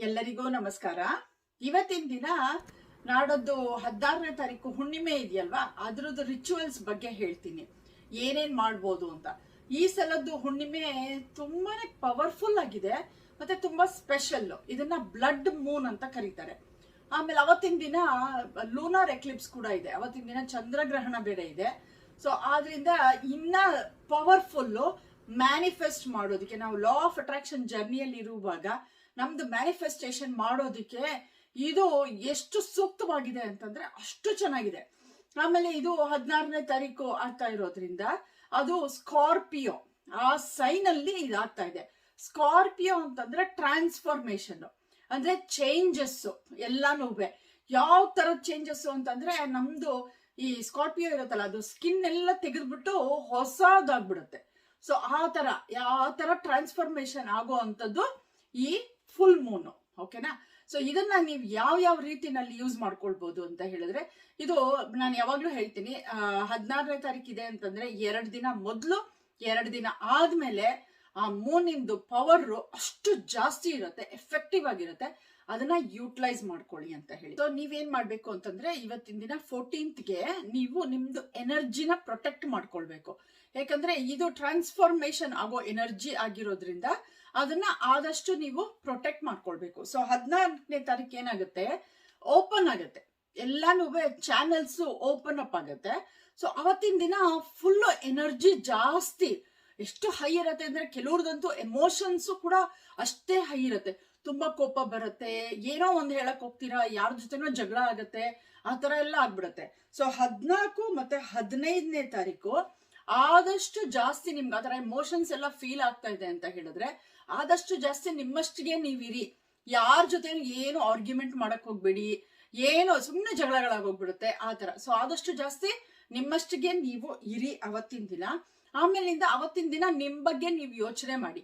ಎಲ್ಲರಿಗೂ ನಮಸ್ಕಾರ. ಇವತ್ತಿನ ದಿನ ನಾಡದ್ದು 16ನೇ ತಾರೀಕು ಹುಣ್ಣಿಮೆ ಇದೆಯಲ್ವಾ, ಅದ್ರದ್ದು ರಿಚುವಲ್ಸ್ ಬಗ್ಗೆ ಹೇಳ್ತೀನಿ, ಏನೇನ್ ಮಾಡ್ಬೋದು ಅಂತ. ಈ ಸಲದ್ದು ಹುಣ್ಣಿಮೆ ತುಂಬಾನೇ ಪವರ್ಫುಲ್ ಆಗಿದೆ ಮತ್ತೆ ತುಂಬಾ ಸ್ಪೆಷಲ್. ಇದನ್ನ ಬ್ಲಡ್ ಮೂನ್ ಅಂತ ಕರೀತಾರೆ. ಆಮೇಲೆ ಅವತ್ತಿನ ದಿನ ಲೂನಾರ್ ಎಕ್ಲಿಪ್ಸ್ ಕೂಡ ಇದೆ. ಅವತ್ತಿನ ದಿನ ಚಂದ್ರಗ್ರಹಣ ಬೇರೆ ಇದೆ. ಸೊ ಆದ್ರಿಂದ ಇನ್ನ ಪವರ್ಫುಲ್ ಮ್ಯಾನಿಫೆಸ್ಟ್ ಮಾಡೋದಕ್ಕೆ, ನಾವು ಲಾ ಆಫ್ ಅಟ್ರಾಕ್ಷನ್ ಜರ್ನಿಯಲ್ಲಿ ಇರುವಾಗ ನಮ್ದು ಮ್ಯಾನಿಫೆಸ್ಟೇಷನ್ ಮಾಡೋದಕ್ಕೆ ಇದು ಎಷ್ಟು ಸೂಕ್ತವಾಗಿದೆ ಅಂತಂದ್ರೆ ಅಷ್ಟು ಚೆನ್ನಾಗಿದೆ. ಆಮೇಲೆ ಇದು 16ನೇ ತಾರೀಕು ಆಗ್ತಾ ಇರೋದ್ರಿಂದ ಅದು ಸ್ಕಾರ್ಪಿಯೋ, ಆ ಸೈನ್ ಅಲ್ಲಿ ಇದಾಗ್ತಾ ಇದೆ. ಸ್ಕಾರ್ಪಿಯೋ ಅಂತಂದ್ರೆ ಟ್ರಾನ್ಸ್ಫಾರ್ಮೇಶನ್, ಅಂದ್ರೆ ಚೇಂಜಸ್ ಎಲ್ಲಾನು. ಯಾವ ತರದ ಚೇಂಜಸ್ ಅಂತಂದ್ರೆ ನಮ್ದು ಈ ಸ್ಕಾರ್ಪಿಯೋ ಇರುತ್ತಲ್ಲ, ಅದು ಸ್ಕಿನ್ ಎಲ್ಲ ತೆಗೆದ್ಬಿಟ್ಟು ಹೊಸದಾಗ್ಬಿಡುತ್ತೆ. ಸೊ ಆ ತರ ಟ್ರಾನ್ಸ್ಫಾರ್ಮೇಶನ್ ಆಗೋ ಅಂತದ್ದು ಈ ಫುಲ್ ಮೂನು. ಓಕೆನಾ? ಸೊ ಇದನ್ನ ನೀವು ಯಾವ ರೀತಿನಲ್ಲಿ ಯೂಸ್ ಮಾಡ್ಕೊಳ್ಬಹುದು ಅಂತ ಹೇಳಿದ್ರೆ, ಇದು ನಾನು ಯಾವಾಗ್ಲೂ ಹೇಳ್ತೀನಿ, 16ನೇ ತಾರೀಕು ಇದೆ ಅಂತಂದ್ರೆ 2 ದಿನ ಮೊದಲು 2 ದಿನ ಆದ್ಮೇಲೆ ಆ ಮೂನಿಂದು ಪವರ್ ಅಷ್ಟು ಜಾಸ್ತಿ ಇರುತ್ತೆ, ಎಫೆಕ್ಟಿವ್ ಆಗಿರುತ್ತೆ. ಅದನ್ನ ಯೂಟಿಲೈಸ್ ಮಾಡ್ಕೊಳ್ಳಿ ಅಂತ ಹೇಳಿ. ಸೊ ನೀವೇನ್ ಮಾಡ್ಬೇಕು ಅಂತಂದ್ರೆ, ಇವತ್ತಿನ ದಿನ 14th ನೀವು ನಿಮ್ದು ಎನರ್ಜಿನ ಪ್ರೊಟೆಕ್ಟ್ ಮಾಡ್ಕೊಳ್ಬೇಕು. ಯಾಕಂದ್ರೆ ಇದು ಟ್ರಾನ್ಸ್ಫಾರ್ಮೇಶನ್ ಆಗೋ ಎನರ್ಜಿ ಆಗಿರೋದ್ರಿಂದ ಅದನ್ನ ಆದಷ್ಟು ನೀವು ಪ್ರೊಟೆಕ್ಟ್ ಮಾಡ್ಕೊಳ್ಬೇಕು. ಸೊ 16ನೇ ತಾರೀಕು ಏನಾಗುತ್ತೆ, ಓಪನ್ ಆಗುತ್ತೆ, ಎಲ್ಲಾನು ಚಾನೆಲ್ಸ್ ಓಪನ್ ಅಪ್ ಆಗುತ್ತೆ. ಸೊ ಅವತ್ತಿನ ದಿನ ಫುಲ್ ಎನರ್ಜಿ ಜಾಸ್ತಿ, ಎಷ್ಟು ಹೈ ಇರುತ್ತೆ ಅಂದ್ರೆ ಕೆಲವ್ರದಂತೂ ಎಮೋಷನ್ಸ್ ಕೂಡ ಅಷ್ಟೇ ಹೈ ಇರುತ್ತೆ. ತುಂಬಾ ಕೋಪ ಬರುತ್ತೆ, ಏನೋ ಒಂದ್ ಹೇಳಕ್ ಹೋಗ್ತೀರಾ, ಯಾರ ಜೊತೆನೋ ಜಗಳ ಆಗತ್ತೆ, ಆ ತರ ಎಲ್ಲ ಆಗ್ಬಿಡತ್ತೆ. ಸೊ 14 ಮತ್ತೆ 15ನೇ ತಾರೀಕು ಆದಷ್ಟು ಜಾಸ್ತಿ ನಿಮ್ಗೆ ಆತರ ಎಮೋಷನ್ಸ್ ಎಲ್ಲ ಫೀಲ್ ಆಗ್ತಾ ಇದೆ ಅಂತ ಹೇಳಿದ್ರೆ, ಆದಷ್ಟು ಜಾಸ್ತಿ ನಿಮ್ಮಷ್ಟಿಗೆ ನೀವಿರಿ. ಯಾರ ಜೊತೆ ಏನು ಆರ್ಗ್ಯುಮೆಂಟ್ ಮಾಡಕ್ ಹೋಗ್ಬೇಡಿ, ಏನೋ ಸುಮ್ಮನೆ ಜಗಳಗಳಾಗೋಗ್ಬಿಡುತ್ತೆ ಆ ತರ. ಸೊ ಆದಷ್ಟು ಜಾಸ್ತಿ ನಿಮ್ಮಷ್ಟಿಗೆ ನೀವು ಇರಿ ಅವತ್ತಿನ ದಿನ. ಆಮೇಲಿಂದ ಅವತ್ತಿನ ದಿನ ನಿಮ್ ಬಗ್ಗೆ ನೀವು ಯೋಚನೆ ಮಾಡಿ,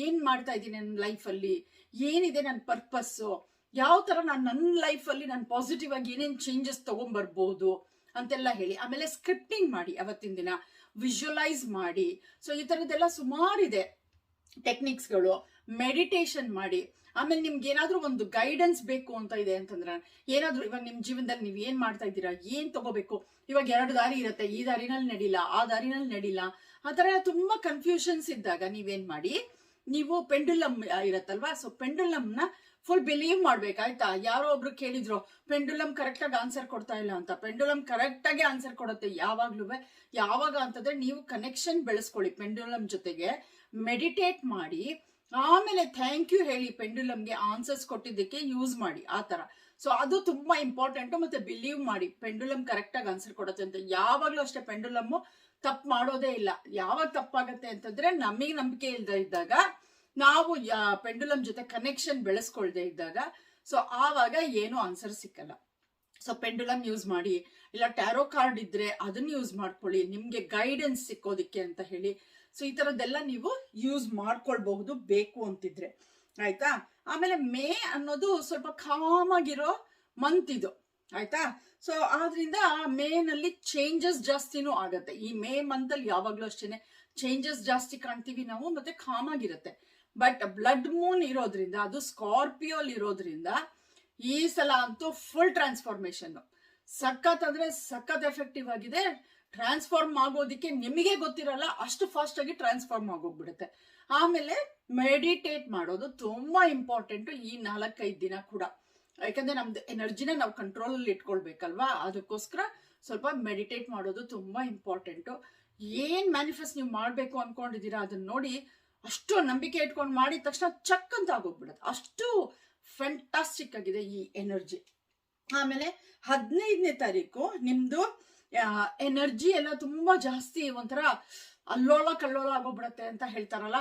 ಏನ್ ಮಾಡ್ತಾ ಇದ್ದೀನಿ ನನ್ನ ಲೈಫಲ್ಲಿ, ಏನಿದೆ ನನ್ನ ಪರ್ಪಸ್ಸು, ಯಾವ ತರ ನನ್ನ ಲೈಫಲ್ಲಿ ನಾನು ಪಾಸಿಟಿವ್ ಆಗಿ ಏನೇನ್ ಚೇಂಜಸ್ ತಗೊಂಡ್ಬರ್ಬೋದು ಅಂತೆಲ್ಲ ಹೇಳಿ. ಆಮೇಲೆ ಸ್ಕ್ರಿಪ್ಟಿಂಗ್ ಮಾಡಿ ಅವತ್ತಿನ ದಿನ, ವಿಜುವಲೈಸ್ ಮಾಡಿ. ಸೊ ಈ ತರದ್ದೆಲ್ಲ ಸುಮಾರಿದೆ ಟೆಕ್ನಿಕ್ಸ್ಗಳು. ಮೆಡಿಟೇಷನ್ ಮಾಡಿ. ಆಮೇಲೆ ನಿಮ್ಗೆ ಏನಾದ್ರೂ ಒಂದು ಗೈಡೆನ್ಸ್ ಬೇಕು ಅಂತ ಇದೆ ಅಂತಂದ್ರೆ, ಏನಾದ್ರೂ ಇವಾಗ ನಿಮ್ ಜೀವನದಲ್ಲಿ ನೀವು ಏನ್ ಮಾಡ್ತಾ ಇದ್ದೀರಾ, ಏನ್ ತಗೋಬೇಕು, ಇವಾಗ 2 ದಾರಿ ಇರುತ್ತೆ, ಈ ದಾರಿನಲ್ಲಿ ನಡಿಲ್ಲ, ಆ ದಾರಿನಲ್ಲಿ ನಡಿಲ್ಲ, ಆ ತರ ತುಂಬಾ ಕನ್ಫ್ಯೂಷನ್ಸ್ ಇದ್ದಾಗ ನೀವೇನ್ ಮಾಡಿ, ನೀವು ಪೆಂಡುಲಮ್ ಇರತ್ತಲ್ವಾ, ಸೊ ಪೆಂಡುಲಮ್ನ ಫುಲ್ ಬಿಲೀವ್ ಮಾಡ್ಬೇಕಾಯ್ತಾ. ಯಾರೋ ಒಬ್ರು ಕೇಳಿದ್ರು ಪೆಂಡುಲಮ್ ಕರೆಕ್ಟ್ ಆಗಿ ಆನ್ಸರ್ ಕೊಡ್ತಾ ಇಲ್ಲ ಅಂತ. ಪೆಂಡುಲಮ್ ಕರೆಕ್ಟ್ ಆಗಿ ಆನ್ಸರ್ ಕೊಡುತ್ತೆ ಯಾವಾಗ್ಲೂ. ಯಾವಾಗ ಅಂತಂದ್ರೆ ನೀವು ಕನೆಕ್ಷನ್ ಬೆಳೆಸ್ಕೊಳ್ಳಿ ಪೆಂಡುಲಮ್ ಜೊತೆಗೆ, ಮೆಡಿಟೇಟ್ ಮಾಡಿ, ಆಮೇಲೆ ಥ್ಯಾಂಕ್ ಯು ಹೇಳಿ ಪೆಂಡುಲಮ್ಗೆ ಆನ್ಸರ್ಸ್ ಕೊಟ್ಟಿದ್ದಕ್ಕೆ ಯೂಸ್ ಮಾಡಿ ಆ ತರ. ಸೊ ಅದು ತುಂಬಾ ಇಂಪಾರ್ಟೆಂಟ್. ಮತ್ತೆ ಬಿಲೀವ್ ಮಾಡಿ ಪೆಂಡುಲಮ್ ಕರೆಕ್ಟ್ ಆಗಿ ಆನ್ಸರ್ ಕೊಡುತ್ತೆ ಅಂತ. ಯಾವಾಗ್ಲೂ ಅಷ್ಟೇ ಪೆಂಡುಲಮ್ ತಪ್ಪು ಮಾಡೋದೇ ಇಲ್ಲ. ಯಾವಾಗ ತಪ್ಪಾಗತ್ತೆ ಅಂತಂದ್ರೆ, ನಮಗೆ ನಂಬಿಕೆ ಇಲ್ದೇ ಇದ್ದಾಗ, ನಾವು ಪೆಂಡುಲಮ್ ಜೊತೆ ಕನೆಕ್ಷನ್ ಬೆಳೆಸ್ಕೊಳ್ದೆ ಇದ್ದಾಗ, ಸೊ ಆವಾಗ ಏನು ಆನ್ಸರ್ ಸಿಕ್ಕಲ್ಲ. ಸೊ ಪೆಂಡುಲಮ್ ಯೂಸ್ ಮಾಡಿ, ಇಲ್ಲ ಟ್ಯಾರೋ ಕಾರ್ಡ್ ಇದ್ರೆ ಅದನ್ನ ಯೂಸ್ ಮಾಡ್ಕೊಳ್ಳಿ, ನಿಮ್ಗೆ ಗೈಡೆನ್ಸ್ ಸಿಕ್ಕೋದಿಕ್ಕೆ ಅಂತ ಹೇಳಿ. ಸೊ ಈ ತರದ್ದೆಲ್ಲ ನೀವು ಯೂಸ್ ಮಾಡ್ಕೊಳ್ಬಹುದು ಬೇಕು ಅಂತಿದ್ರೆ, ಆಯ್ತಾ. ಆಮೇಲೆ ಮೇ ಅನ್ನೋದು ಸ್ವಲ್ಪ ಕಾಮ್ ಆಗಿರೋ ಮಂತ್ ಇದು, ಆಯ್ತಾ. ಸೊ ಆದ್ರಿಂದ ಮೇನಲ್ಲಿ ಚೇಂಜಸ್ ಜಾಸ್ತಿನೂ ಆಗತ್ತೆ. ಈ ಮೇ ಮಂತ್ ಅಲ್ಲಿ ಯಾವಾಗ್ಲೂ ಅಷ್ಟೇನೆ ಚೇಂಜಸ್ ಜಾಸ್ತಿ ಕಾಣ್ತೀವಿ ನಾವು, ಮತ್ತೆ ಕಾಮ್ ಆಗಿರುತ್ತೆ. ಬಟ್ ಬ್ಲಡ್ ಮೂನ್ ಇರೋದ್ರಿಂದ, ಅದು ಸ್ಕಾರ್ಪಿಯೋ ಇರೋದ್ರಿಂದ ಈ ಸಲ ಅಂತೂ ಫುಲ್ ಟ್ರಾನ್ಸ್ಫಾರ್ಮೇಶನ್ ಸಖತ್ ಅಂದ್ರೆ ಸಖತ್ ಎಫೆಕ್ಟಿವ್ ಆಗಿದೆ. ಟ್ರಾನ್ಸ್ಫಾರ್ಮ್ ಆಗೋದಿಕ್ಕೆ ನಿಮಗೆ ಗೊತ್ತಿರಲ್ಲ, ಅಷ್ಟು ಫಾಸ್ಟ್ ಆಗಿ ಟ್ರಾನ್ಸ್ಫಾರ್ಮ್ ಆಗೋಗ್ಬಿಡುತ್ತೆ. ಆಮೇಲೆ ಮೆಡಿಟೇಟ್ ಮಾಡೋದು ತುಂಬಾ ಇಂಪಾರ್ಟೆಂಟ್ ಈ 4-5 ದಿನ ಕೂಡ. ಯಾಕಂದ್ರೆ ನಮ್ದು ಎನರ್ಜಿನ ನಾವು ಕಂಟ್ರೋಲ್ ಅಲ್ಲಿ ಇಟ್ಕೊಳ್ಬೇಕಲ್ವಾ, ಅದಕ್ಕೋಸ್ಕರ ಸ್ವಲ್ಪ ಮೆಡಿಟೇಟ್ ಮಾಡೋದು ತುಂಬಾ ಇಂಪಾರ್ಟೆಂಟ್. ಏನ್ ಮ್ಯಾನಿಫೆಸ್ಟ್ ನೀವು ಮಾಡ್ಬೇಕು ಅನ್ಕೊಂಡಿದೀರಾ ಅದನ್ನ ನೋಡಿ, ಅಷ್ಟು ನಂಬಿಕೆ ಇಟ್ಕೊಂಡು ಮಾಡಿದ ತಕ್ಷಣ ಚಕ್ ಅಂತ ಆಗೋಗ್ಬಿಡುತ್ತೆ. ಅಷ್ಟು ಫ್ಯಾಂಟಾಸ್ಟಿಕ್ ಆಗಿದೆ ಈ ಎನರ್ಜಿ. ಆಮೇಲೆ 15ನೇ ತಾರೀಕು ನಿಮ್ದು ಎನರ್ಜಿ ಎಲ್ಲ ತುಂಬಾ ಜಾಸ್ತಿ ಒಂಥರ ಅಲ್ಲೋಲ ಕಲ್ಲೋಲ ಆಗೋಗ್ಬಿಡತ್ತೆ ಅಂತ ಹೇಳ್ತಾರಲ್ಲ.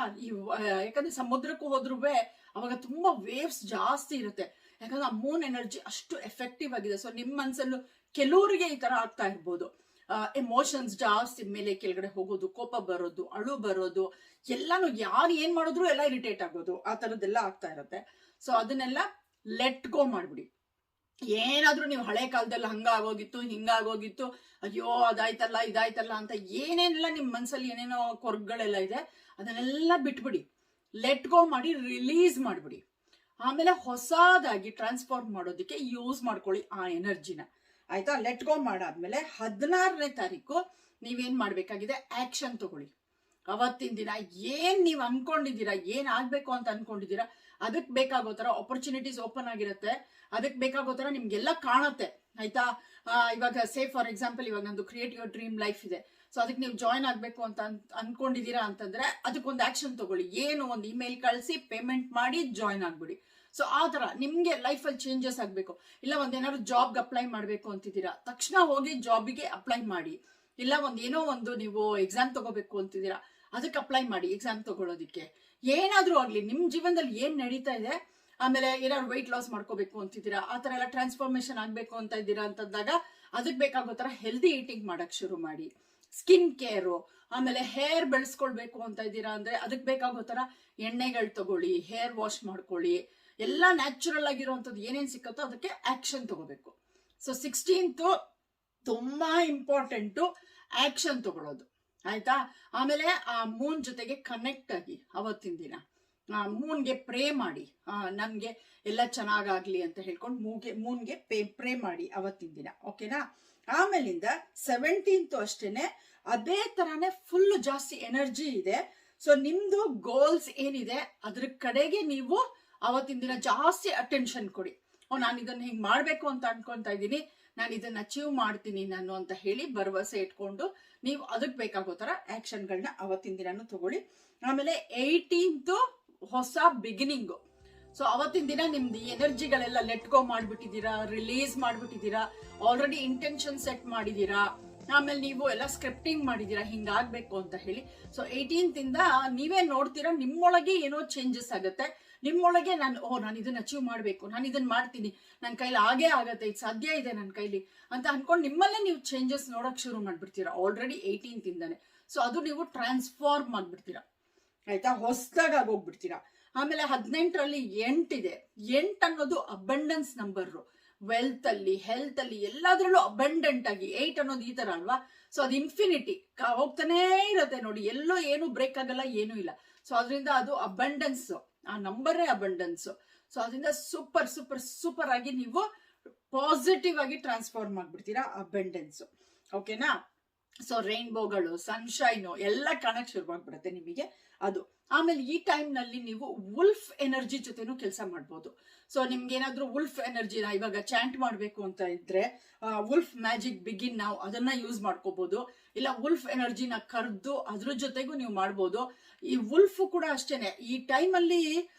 ಯಾಕಂದ್ರೆ ಸಮುದ್ರಕ್ಕೂ ಹೋದ್ರೂ ಅವಾಗ ತುಂಬಾ ವೇವ್ಸ್ ಜಾಸ್ತಿ ಇರುತ್ತೆ, ಯಾಕಂದ್ರೆ ಆ ಮೂನ್ ಎನರ್ಜಿ ಅಷ್ಟು ಎಫೆಕ್ಟಿವ್ ಆಗಿದೆ. ಸೊ ನಿಮ್ ಮನ್ಸಲ್ಲೂ ಕೆಲವರಿಗೆ ಈ ತರ ಆಗ್ತಾ ಇರ್ಬೋದು, ಎಮೋಷನ್ಸ್ ಜಾಸ್ತಿ ಮೇಲೆ ಕೆಳಗಡೆ ಹೋಗೋದು, ಕೋಪ ಬರೋದು, ಅಳು ಬರೋದು, ಎಲ್ಲಾನು ಯಾರು ಏನ್ ಮಾಡಿದ್ರು ಎಲ್ಲ ಇರಿಟೇಟ್ ಆಗೋದು, ಆ ತರದ್ದೆಲ್ಲ ಆಗ್ತಾ ಇರುತ್ತೆ. ಸೊ ಅದನ್ನೆಲ್ಲ ಲೆಟ್ ಗೋ ಮಾಡ್ಬಿಡಿ. ಏನಾದ್ರೂ ನೀವು ಹಳೆ ಕಾಲದಲ್ಲಿ ಹಂಗಾಗೋಗಿತ್ತು ಹಿಂಗಾಗೋಗಿತ್ತು, ಅಯ್ಯೋ ಅದಾಯ್ತಲ್ಲ ಇದಾಯ್ತಲ್ಲ ಅಂತ ಏನೇನೆಲ್ಲ ನಿಮ್ ಮನ್ಸಲ್ಲಿ ಏನೇನೋ ಕೊರ್ಗಳೆಲ್ಲ ಇದೆ, ಅದನ್ನೆಲ್ಲ ಬಿಟ್ಬಿಡಿ, ಲೆಟ್ ಗೋ ಮಾಡಿ ರಿಲೀಸ್ ಮಾಡ್ಬಿಡಿ. ಆಮೇಲೆ ಹೊಸದಾಗಿ ಟ್ರಾನ್ಸ್ಫಾರ್ಮ್ ಮಾಡೋದಕ್ಕೆ ಯೂಸ್ ಮಾಡ್ಕೊಳ್ಳಿ ಆ ಎನರ್ಜಿನ. ಆಯ್ತಾ? ಲೆಟ್ ಗೋ ಮಾಡಾದ್ಮೇಲೆ 16ನೇ ತಾರೀಕು ನೀವೇನ್ ಮಾಡ್ಬೇಕಾಗಿದೆ, ಆಕ್ಷನ್ ತಗೊಳ್ಳಿ. ಅವತ್ತಿನ ದಿನ ಏನ್ ನೀವ್ ಅನ್ಕೊಂಡಿದ್ದೀರಾ, ಏನ್ ಆಗ್ಬೇಕು ಅಂತ ಅನ್ಕೊಂಡಿದ್ದೀರಾ, ಅದಕ್ಕೆ ಬೇಕಾಗೋ ತರ ಆಪರ್ಚುನಿಟೀಸ್ ಓಪನ್ ಆಗಿರುತ್ತೆ. ಅದಕ್ಕೆ ಬೇಕಾಗೋ ತರ ನಿಮ್ಗೆಲ್ಲ ಕಾಣುತ್ತೆ. ಆಯ್ತಾ? ಇವಾಗ ಸೇ ಫಾರ್ ಎಕ್ಸಾಂಪಲ್, ಇವಾಗ ನಂದು ಕ್ರಿಯೇಟ್ ಯುವರ್ ಡ್ರೀಮ್ ಲೈಫ್ ಇದೆ. ಸೊ ಅದಕ್ಕೆ ನೀವು ಜಾಯ್ನ್ ಆಗ್ಬೇಕು ಅಂತ ಅನ್ಕೊಂಡಿದೀರಾ ಅಂತಂದ್ರೆ ಅದಕ್ಕೊಂದು ಆಕ್ಷನ್ ತಗೊಳ್ಳಿ. ಏನು, ಒಂದು ಇಮೇಲ್ ಕಳಿಸಿ ಪೇಮೆಂಟ್ ಮಾಡಿ ಜಾಯ್ನ್ ಆಗ್ಬಿಡಿ. ಸೊ ಆ ತರ ನಿಮ್ಗೆ ಲೈಫಲ್ಲಿ ಚೇಂಜಸ್ ಆಗ್ಬೇಕು. ಇಲ್ಲ ಒಂದೇನಾದ್ರು ಜಾಬ್ಗೆ ಅಪ್ಲೈ ಮಾಡ್ಬೇಕು ಅಂತಿದ್ದೀರಾ, ತಕ್ಷಣ ಹೋಗಿ ಜಾಬಿಗೆ ಅಪ್ಲೈ ಮಾಡಿ. ಇಲ್ಲ ಏನೋ ಒಂದು ನೀವು ಎಕ್ಸಾಮ್ ತಗೋಬೇಕು ಅಂತಿದ್ದೀರಾ, ಅದಕ್ಕೆ ಅಪ್ಲೈ ಮಾಡಿ ಎಕ್ಸಾಮ್ ತಗೊಳ್ಳೋದಿಕ್ಕೆ. ಏನಾದ್ರೂ ಆಗ್ಲಿ, ನಿಮ್ ಜೀವನದಲ್ಲಿ ಏನ್ ನಡೀತಾ ಇದೆ, ಆಮೇಲೆ ಏನಾದ್ರು ವೆಯ್ಟ್ ಲಾಸ್ ಮಾಡ್ಕೋಬೇಕು ಅಂತಿದ್ದೀರಾ, ಆ ತರ ಎಲ್ಲ ಟ್ರಾನ್ಸ್ಫಾರ್ಮೇಶನ್ ಆಗ್ಬೇಕು ಅಂತ ಇದ್ದೀರಾ ಅಂತಂದಾಗ ಅದಕ್ಕೆ ಬೇಕಾಗೋ ತರ ಹೆಲ್ದಿ ಈಟಿಂಗ್ ಮಾಡಕ್ ಶುರು ಮಾಡಿ. ಸ್ಕಿನ್ ಕೇರು, ಆಮೇಲೆ ಹೇರ್ ಬೆಳೆಸ್ಕೊಳ್ಬೇಕು ಅಂತ ಇದ್ದೀರಾ ಅಂದ್ರೆ ಅದಕ್ಕೆ ಬೇಕಾಗೋ ತರ ಎಣ್ಣೆಗಳು ತಗೊಳ್ಳಿ, ಹೇರ್ ವಾಶ್ ಮಾಡ್ಕೊಳ್ಳಿ. ಎಲ್ಲ ನ್ಯಾಚುರಲ್ ಆಗಿರುವಂಥದ್ದು ಏನೇನ್ ಸಿಕ್ಕತ್ತೋ ಅದಕ್ಕೆ ಆಕ್ಷನ್ ತಗೋಬೇಕು. ಸೊ 16th ತುಂಬಾ ಇಂಪಾರ್ಟೆಂಟು, ಆಕ್ಷನ್ ತಗೊಳ್ಳೋದು. ಆಯ್ತಾ? ಆಮೇಲೆ ಆ ಮೂನ್ ಜೊತೆಗೆ ಕನೆಕ್ಟ್ ಆಗಿ ಅವತ್ತಿನ ದಿನ ಮೂನ್ಗೆ ಪ್ರೇ ಮಾಡಿ, ನಮ್ಗೆ ಎಲ್ಲ ಚೆನ್ನಾಗಾಗ್ಲಿ ಅಂತ ಹೇಳ್ಕೊಂಡು ಮೂನ್ಗೆ ಪ್ರೇ ಮಾಡಿ ಅವತ್ತಿನ ದಿನ. ಓಕೆನಾ? ಆಮೇಲಿಂದ 17th ಅಷ್ಟೇನೆ ಅದೇ ತರಾನೇ ಫುಲ್ ಜಾಸ್ತಿ ಎನರ್ಜಿ ಇದೆ. ಸೊ ನಿಮ್ದು ಗೋಲ್ಸ್ ಏನಿದೆ ಅದ್ರ ಕಡೆಗೆ ನೀವು ಅವತ್ತಿನ ದಿನ ಜಾಸ್ತಿ ಅಟೆನ್ಷನ್ ಕೊಡಿ. ನಾನು ಇದನ್ನ ಹಿಂಗ್ ಮಾಡ್ಬೇಕು ಅಂತ ಅನ್ಕೊಂತಾ ಇದ್ದೀನಿ, ನಾನು ಇದನ್ನ ಅಚೀವ್ ಮಾಡ್ತೀನಿ ನಾನು ಅಂತ ಹೇಳಿ ಭರವಸೆ ಇಟ್ಕೊಂಡು ನೀವು ಅದಕ್ಕೆ ಬೇಕಾಗೋ ತರ ಆಕ್ಷನ್ಗಳನ್ನ ಅವತ್ತಿನ ದಿನಾನು ತಗೊಳ್ಳಿ. ಆಮೇಲೆ 18th ಹೊಸ ಬಿಗಿನಿಂಗು. ಸೊ ಅವತ್ತಿನ ದಿನ ನಿಮ್ದು ಎನರ್ಜಿಗಳೆಲ್ಲ ಲೆಟ್ ಗೋ ಮಾಡ್ಬಿಟ್ಟಿದ್ದೀರಾ, ರಿಲೀಸ್ ಮಾಡ್ಬಿಟ್ಟಿದ್ದೀರಾ, ಆಲ್ರೆಡಿ ಇಂಟೆನ್ಷನ್ ಸೆಟ್ ಮಾಡಿದೀರಾ. ಆಮೇಲೆ ನೀವು ಎಲ್ಲ ಸ್ಕ್ರಿಪ್ಟಿಂಗ್ ಮಾಡಿದೀರಾ ಹಿಂಗಾಗ್ಬೇಕು ಅಂತ ಹೇಳಿ. ಸೊ 18th ಇಂದ ನೀವೇ ನೋಡ್ತೀರಾ ನಿಮ್ಮೊಳಗೆ ಏನೋ ಚೇಂಜಸ್ ಆಗುತ್ತೆ. ನಿಮ್ಮೊಳಗೆ ನಾನು ಇದನ್ನ ಅಚೀವ್ ಮಾಡ್ಬೇಕು, ನಾನು ಇದನ್ನ ಮಾಡ್ತೀನಿ, ನನ್ನ ಕೈಲಿ ಆಗೇ ಆಗತ್ತೆ, ಇದು ಸಾಧ್ಯ ಇದೆ ನನ್ನ ಕೈಲಿ ಅಂತ ಅನ್ಕೊಂಡು ನಿಮ್ಮಲ್ಲೇ ನೀವು ಚೇಂಜಸ್ ನೋಡಕ್ ಶುರು ಮಾಡ್ಬಿಡ್ತೀರಾ ಆಲ್ರೆಡಿ 18th ಇಂದಾನೆ. ಸೊ ಅದು ನೀವು ಟ್ರಾನ್ಸ್ಫಾರ್ಮ್ ಆಗ್ಬಿಡ್ತೀರಾ. ಆಯ್ತಾ? ಹೊಸದಾಗ ಆಗೋಗ್ಬಿಡ್ತೀರಾ. ಆಮೇಲೆ 18ರಲ್ಲಿ 8 ಇದೆ. 8 ಅನ್ನೋದು ಅಬಂಡೆನ್ಸ್ ನಂಬರ್. ವೆಲ್ತ್ ಅಲ್ಲಿ, ಹೆಲ್ತ್ ಅಲ್ಲಿ, ಎಲ್ಲಾದ್ರಲ್ಲೂ ಅಬಂಡೆಂಟ್ ಆಗಿ 8 ಅನ್ನೋದು ಈ ತರ ಅಲ್ವಾ? ಸೊ ಅದು ಇನ್ಫಿನಿಟಿ ಹೋಗ್ತಾನೇ ಇರತ್ತೆ ನೋಡಿ, ಎಲ್ಲೋ ಏನು ಬ್ರೇಕ್ ಆಗಲ್ಲ, ಏನೂ ಇಲ್ಲ. ಸೊ ಅದರಿಂದ ಅದು ಅಬಂಡೆನ್ಸ್, ಆ ನಂಬರೇ ಅಬಂಡೆನ್ಸ್. ಸೊ ಅದರಿಂದ ಸೂಪರ್ ಸೂಪರ್ ಸೂಪರ್ ಆಗಿ ನೀವು ಪಾಸಿಟಿವ್ ಆಗಿ ಟ್ರಾನ್ಸ್ಫಾರ್ಮ್ ಆಗ್ಬಿಡ್ತೀರಾ ಅಬಂಡೆನ್ಸ್. ಓಕೆನಾ? ಸೊ ರೈನ್ಬೋಗಳು, ಸನ್ಶೈನು ಎಲ್ಲ ಕಾಣಕ್ ಶುರುವಾಗ್ಬಿಡುತ್ತೆ ನಿಮಗೆ ಅದು. ಆಮೇಲೆ ಈ ಟೈಮ್ ನಲ್ಲಿ ನೀವು ವುಲ್ಫ್ ಎನರ್ಜಿ ಜೊತೆನೂ ಕೆಲಸ ಮಾಡ್ಬೋದು. ಸೊ ನಿಮ್ಗೆ ಏನಾದ್ರೂ ವುಲ್ಫ್ ಎನರ್ಜಿನ ಇವಾಗ ಚಾಂಟ್ ಮಾಡ್ಬೇಕು ಅಂತ ಇದ್ರೆ ವುಲ್ಫ್ ಮ್ಯಾಜಿಕ್ ಬಿಗಿನ್ ನಾವು ಅದನ್ನ ಯೂಸ್ ಮಾಡ್ಕೋಬಹುದು. ಇಲ್ಲ ವುಲ್ಫ್ ಎನರ್ಜಿನ ಕರೆದು ಅದ್ರ ಜೊತೆಗೂ ನೀವು ಮಾಡ್ಬೋದು. ಈ ವುಲ್ಫ್ ಕೂಡ ಅಷ್ಟೇನೆ ಈ ಟೈಮ್ ಅಲ್ಲಿ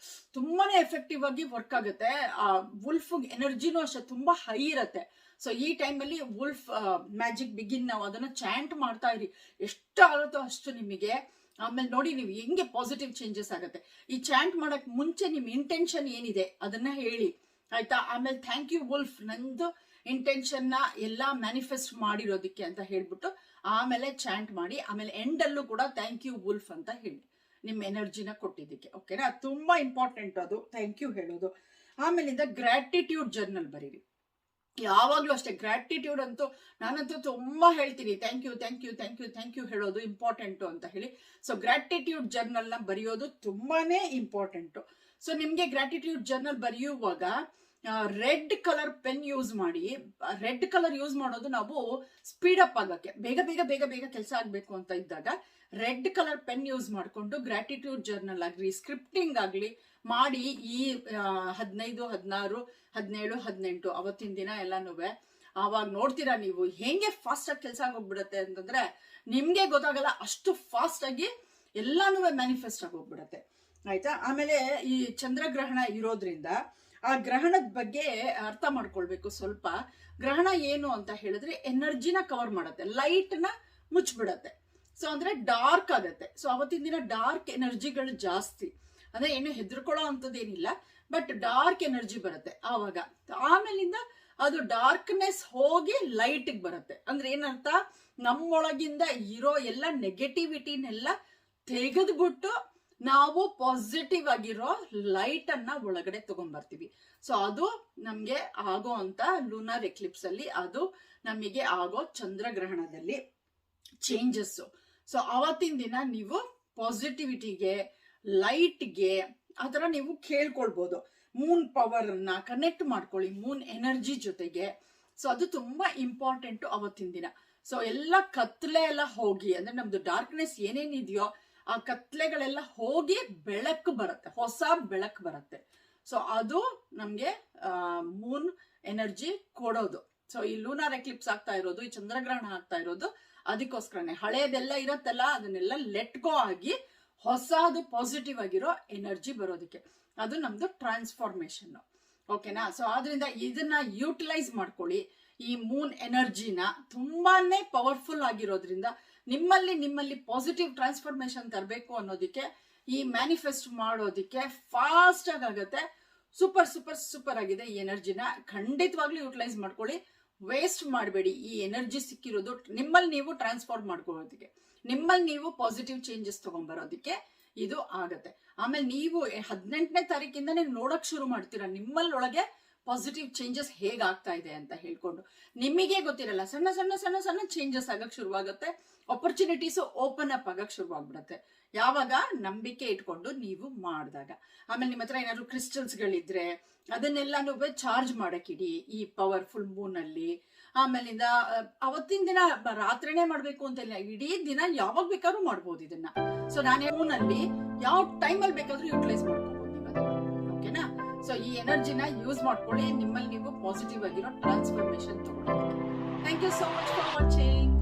ತುಂಬಾನೇ ಎಫೆಕ್ಟಿವ್ ಆಗಿ ವರ್ಕ್ ಆಗುತ್ತೆ. ಆ ವುಲ್ಫ್ ಎನರ್ಜಿನೂ ಅಷ್ಟೇ ತುಂಬಾ ಹೈ ಇರತ್ತೆ. ಸೊ ಈ ಟೈಮ್ ಅಲ್ಲಿ ವುಲ್ಫ್ ಮ್ಯಾಜಿಕ್ ಬಿಗಿನ್ ನಾವು ಅದನ್ನ ಚಾಂಟ್ ಮಾಡ್ತಾ ಇರಿ, ಎಷ್ಟು ಆಗುತ್ತೋ ಅಷ್ಟು ನಿಮಗೆ. ಆಮೇಲೆ ನೋಡಿ ನೀವು ಹೆಂಗೆ ಪಾಸಿಟಿವ್ ಚೇಂಜಸ್ ಆಗುತ್ತೆ. ಈ ಚಾಂಟ್ ಮಾಡಕ್ ಮುಂಚೆ ನಿಮ್ ಇಂಟೆನ್ಷನ್ ಏನಿದೆ ಅದನ್ನ ಹೇಳಿ. ಆಯ್ತಾ? ಆಮೇಲೆ ಥ್ಯಾಂಕ್ ಯು ವುಲ್ಫ್, ನಂದು ಇಂಟೆನ್ಷನ್ ನ ಎಲ್ಲಾ ಮ್ಯಾನಿಫೆಸ್ಟ್ ಮಾಡಿರೋದಕ್ಕೆ ಅಂತ ಹೇಳ್ಬಿಟ್ಟು ಆಮೇಲೆ ಚಾಂಟ್ ಮಾಡಿ. ಆಮೇಲೆ ಎಂಡ್ ಅಲ್ಲೂ ಕೂಡ ಥ್ಯಾಂಕ್ ಯು ವುಲ್ಫ್ ಅಂತ ಹೇಳಿ ನಿಮ್ ಎನರ್ಜಿನ ಕೊಟ್ಟಿದ್ದಕ್ಕೆ. ಓಕೆನಾ? ತುಂಬಾ ಇಂಪಾರ್ಟೆಂಟ್ ಅದು ಥ್ಯಾಂಕ್ ಯು ಹೇಳೋದು. ಆಮೇಲಿಂದ ಗ್ರಾಟಿಟ್ಯೂಡ್ ಜರ್ನಲ್ ಬರೀರಿ. ಯಾವಾಗ್ಲೂ ಅಷ್ಟೇ ಗ್ರಾಟಿಟ್ಯೂಡ್ ಅಂತೂ ನಾನಂತೂ ತುಂಬಾ ಹೇಳ್ತೀನಿ, thank you thank you thank you thank you ಹೇಳೋದು ಇಂಪಾರ್ಟೆಂಟು ಅಂತ ಹೇಳಿ. ಸೊ ಗ್ರಾಟಿಟ್ಯೂಡ್ ಜರ್ನಲ್ ನ ಬರೆಯೋದು ತುಂಬಾನೇ ಇಂಪಾರ್ಟೆಂಟು. ಸೊ ನಿಮ್ಗೆ ಗ್ರಾಟಿಟ್ಯೂಡ್ ಜರ್ನಲ್ ಬರೆಯುವಾಗ ರೆಡ್ ಕಲರ್ ಪೆನ್ ಯೂಸ್ ಮಾಡಿ. ರೆಡ್ ಕಲರ್ ಯೂಸ್ ಮಾಡೋದು ನಾವು ಸ್ಪೀಡ್ ಅಪ್ ಆಗಕ್ಕೆ, ಬೇಗ ಬೇಗ ಬೇಗ ಬೇಗ ಕೆಲಸ ಆಗ್ಬೇಕು ಅಂತ ಇದ್ದಾಗ ರೆಡ್ ಕಲರ್ ಪೆನ್ ಯೂಸ್ ಮಾಡ್ಕೊಂಡು ಗ್ರಾಟಿಟ್ಯೂಡ್ ಜರ್ನಲ್ ಆಗ್ಲಿ, ಸ್ಕ್ರಿಪ್ಟಿಂಗ್ ಆಗ್ಲಿ ಮಾಡಿ. ಈ 15, 16, 17, 18 ಅವತ್ತಿನ ದಿನ ಎಲ್ಲಾನು ಆವಾಗ ನೋಡ್ತೀರಾ ನೀವು ಹೆಂಗೆ ಫಾಸ್ಟ್ ಆಗಿ ಕೆಲಸ ಆಗೋಗ್ಬಿಡತ್ತೆ ಅಂತಂದ್ರೆ ನಿಮ್ಗೆ ಗೊತ್ತಾಗಲ್ಲ, ಅಷ್ಟು ಫಾಸ್ಟ್ ಆಗಿ ಎಲ್ಲಾನು ಮ್ಯಾನಿಫೆಸ್ಟ್ ಆಗೋಗ್ಬಿಡತ್ತೆ. ಆಯ್ತಾ? ಆಮೇಲೆ ಈ ಚಂದ್ರಗ್ರಹಣ ಇರೋದ್ರಿಂದ ಆ ಗ್ರಹಣದ ಬಗ್ಗೆ ಅರ್ಥ ಮಾಡ್ಕೊಳ್ಬೇಕು ಸ್ವಲ್ಪ. ಗ್ರಹಣ ಏನು ಅಂತ ಹೇಳಿದ್ರೆ ಎನರ್ಜಿನ ಕವರ್ ಮಾಡುತ್ತೆ, ಲೈಟ್ ನ ಮುಚ್ಚಿಬಿಡತ್ತೆ. ಸೊ ಅಂದ್ರೆ ಡಾರ್ಕ್ ಆಗತ್ತೆ. ಸೊ ಅವತ್ತಿನ ದಿನ ಡಾರ್ಕ್ ಎನರ್ಜಿಗಳು ಜಾಸ್ತಿ, ಅಂದ್ರೆ ಏನು ಹೆದರ್ಕೊಳ್ಳೋ ಅಂತದೇನಿಲ್ಲ, ಬಟ್ ಡಾರ್ಕ್ ಎನರ್ಜಿ ಬರುತ್ತೆ ಆವಾಗ. ಆಮೇಲಿಂದ ಅದು ಡಾರ್ಕ್ನೆಸ್ ಹೋಗಿ ಲೈಟ್ ಬರುತ್ತೆ. ಅಂದ್ರೆ ಏನರ್ಥ, ನಮ್ಮೊಳಗಿಂದ ಇರೋ ಎಲ್ಲ ನೆಗೆಟಿವಿಟಿನೆಲ್ಲ ತೆಗೆದ್ಬಿಟ್ಟು ನಾವು ಪಾಸಿಟಿವ್ ಆಗಿರೋ ಲೈಟ್ ಅನ್ನ ಒಳಗಡೆ ತಗೊಂಡ್ಬರ್ತೀವಿ. ಸೊ ಅದು ನಮ್ಗೆ ಆಗೋ ಅಂತ ಲೂನರ್ ಎಕ್ಲಿಪ್ಸ್ ಅಲ್ಲಿ, ಅದು ನಮಗೆ ಆಗೋ ಚಂದ್ರಗ್ರಹಣದಲ್ಲಿ ಚೇಂಜಸ್. ಸೊ ಅವತ್ತಿನ ದಿನ ನೀವು ಪಾಸಿಟಿವಿಟಿಗೆ, ಲೈಟ್ಗೆ ಆ ಥರ ನೀವು ಕೇಳ್ಕೊಳ್ಬೋದು. ಮೂನ್ ಪವರ್ ಅನ್ನ ಕನೆಕ್ಟ್ ಮಾಡ್ಕೊಳ್ಳಿ ಮೂನ್ ಎನರ್ಜಿ ಜೊತೆಗೆ. ಸೊ ಅದು ತುಂಬಾ ಇಂಪಾರ್ಟೆಂಟ್ ಅವತ್ತಿನ ದಿನ. ಸೊ ಎಲ್ಲ ಕತ್ಲೆ ಎಲ್ಲ ಹೋಗಿ, ಅಂದ್ರೆ ನಮ್ದು ಡಾರ್ಕ್ನೆಸ್ ಏನೇನಿದೆಯೋ ಆ ಕತ್ಲೆಗಳೆಲ್ಲ ಹೋಗಿ ಬೆಳಕು ಬರುತ್ತೆ, ಹೊಸ ಬೆಳಕು ಬರುತ್ತೆ. ಸೊ ಅದು ನಮ್ಗೆ ಮೂನ್ ಎನರ್ಜಿ ಕೊಡೋದು. ಸೊ ಈ ಲೂನಾರ್ ಎಕ್ಲಿಪ್ಸ್ ಆಗ್ತಾ ಇರೋದು, ಈ ಚಂದ್ರಗ್ರಹಣ ಆಗ್ತಾ ಇರೋದು ಅದಕ್ಕೋಸ್ಕರನೇ. ಹಳೇದೆಲ್ಲ ಇರತ್ತಲ್ಲ ಅದನ್ನೆಲ್ಲ ಲೆಟ್ ಗೋ ಆಗಿ ಹೊಸದು ಪಾಸಿಟಿವ್ ಆಗಿರೋ ಎನರ್ಜಿ ಬರೋದಕ್ಕೆ. ಅದು ನಮ್ದು ಟ್ರಾನ್ಸ್ಫಾರ್ಮೇಶನ್. ಓಕೆನಾ? ಸೊ ಆದ್ರಿಂದ ಇದನ್ನ ಯೂಟಿಲೈಸ್ ಮಾಡ್ಕೊಳ್ಳಿ. ಈ ಮೂನ್ ಎನರ್ಜಿನ ತುಂಬಾನೇ ಪವರ್ಫುಲ್ ಆಗಿರೋದ್ರಿಂದ ನಿಮ್ಮಲ್ಲಿ ಪಾಸಿಟಿವ್ ಟ್ರಾನ್ಸ್ಫಾರ್ಮೇಶನ್ ತರಬೇಕು ಅನ್ನೋದಕ್ಕೆ, ಈ ಮ್ಯಾನಿಫೆಸ್ಟ್ ಮಾಡೋದಿಕ್ಕೆ ಫಾಸ್ಟ್ ಆಗತ್ತೆ. ಸೂಪರ್ ಸೂಪರ್ ಸೂಪರ್ ಆಗಿದೆ. ಈ ಎನರ್ಜಿನ ಖಂಡಿತವಾಗ್ಲೂ ಯೂಟಿಲೈಸ್ ಮಾಡ್ಕೊಳ್ಳಿ, ವೇಸ್ಟ್ ಮಾಡಬೇಡಿ. ಈ ಎನರ್ಜಿ ಸಿಕ್ಕಿರೋದು ನಿಮ್ಮಲ್ಲಿ ನೀವು ಟ್ರಾನ್ಸ್ಫಾರ್ಮ್ ಮಾಡ್ಕೊಳ್ಳೋದಕ್ಕೆ, ನಿಮ್ಮಲ್ಲಿ ನೀವು ಪಾಸಿಟಿವ್ ಚೇಂಜಸ್ ತಗೊಂಡ್ಬರೋದಕ್ಕೆ ಇದು ಆಗತ್ತೆ. ಆಮೇಲೆ ನೀವು 18ನೇ ತಾರೀಕಿಂದನೇ ನೋಡಕ್ ಶುರು ಮಾಡ್ತೀರಾ ನಿಮ್ಮಲ್ಲೊಳಗೆ ಪಾಸಿಟಿವ್ ಚೇಂಜಸ್ ಹೇಗಾಗ್ತಾ ಇದೆ ಅಂತ ಹೇಳ್ಕೊಂಡು. ನಿಮಗೆ ಗೊತ್ತಿರಲ್ಲ, ಸಣ್ಣ ಸಣ್ಣ ಸಣ್ಣ ಸಣ್ಣ ಚೇಂಜಸ್ ಆಗಕ್ ಶುರುವಾಗುತ್ತೆ. ಆಪರ್ಚುನಿಟೀಸ್ ಓಪನ್ ಅಪ್ ಆಗಕ್ ಶುರುವಾಗ್ಬಿಡತ್ತೆ ಯಾವಾಗ ನಂಬಿಕೆ ಇಟ್ಕೊಂಡು ನೀವು ಮಾಡಿದಾಗ. ಆಮೇಲೆ ನಿಮ್ಮ ಹತ್ರ ಏನಾದ್ರು ಕ್ರಿಸ್ಟಲ್ಸ್ ಗಳಿದ್ರೆ ಅದನ್ನೆಲ್ಲಾನು ಚಾರ್ಜ್ ಮಾಡಕ್ಕಿಡಿ ಈ ಪವರ್ಫುಲ್ ಮೂನ್ ಅಲ್ಲಿ. ಆಮೇಲಿಂದ ಅವತ್ತಿನ ದಿನ ರಾತ್ರಿನೇ ಮಾಡ್ಬೇಕು ಅಂತ ಇಲ್ಲ, ಇಡೀ ದಿನ ಯಾವಾಗ ಬೇಕಾದ್ರೂ ಮಾಡ್ಬೋದು ಇದನ್ನ. ಸೊ ನಾನೇ ಮೂನ್ ಅಲ್ಲಿ ಯಾವ ಟೈಮಲ್ಲಿ ಬೇಕಾದ್ರೂ ಯೂಟಿಲೈಸ್ ಮಾಡ್ಕೋಬಹುದು ನೀವು. ಓಕೆನಾ? ಸೊ ಈ ಎನರ್ಜಿನ ಯೂಸ್ ಮಾಡ್ಕೊಳ್ಳಿ, ನಿಮ್ಮಲ್ಲಿ ನೀವು ಪಾಸಿಟಿವ್ ಆಗಿರೋ ಟ್ರಾನ್ಸ್ಫಾರ್ಮೇಶನ್ ತಗೊಳ್ಳಿ. Thank you so much for watching.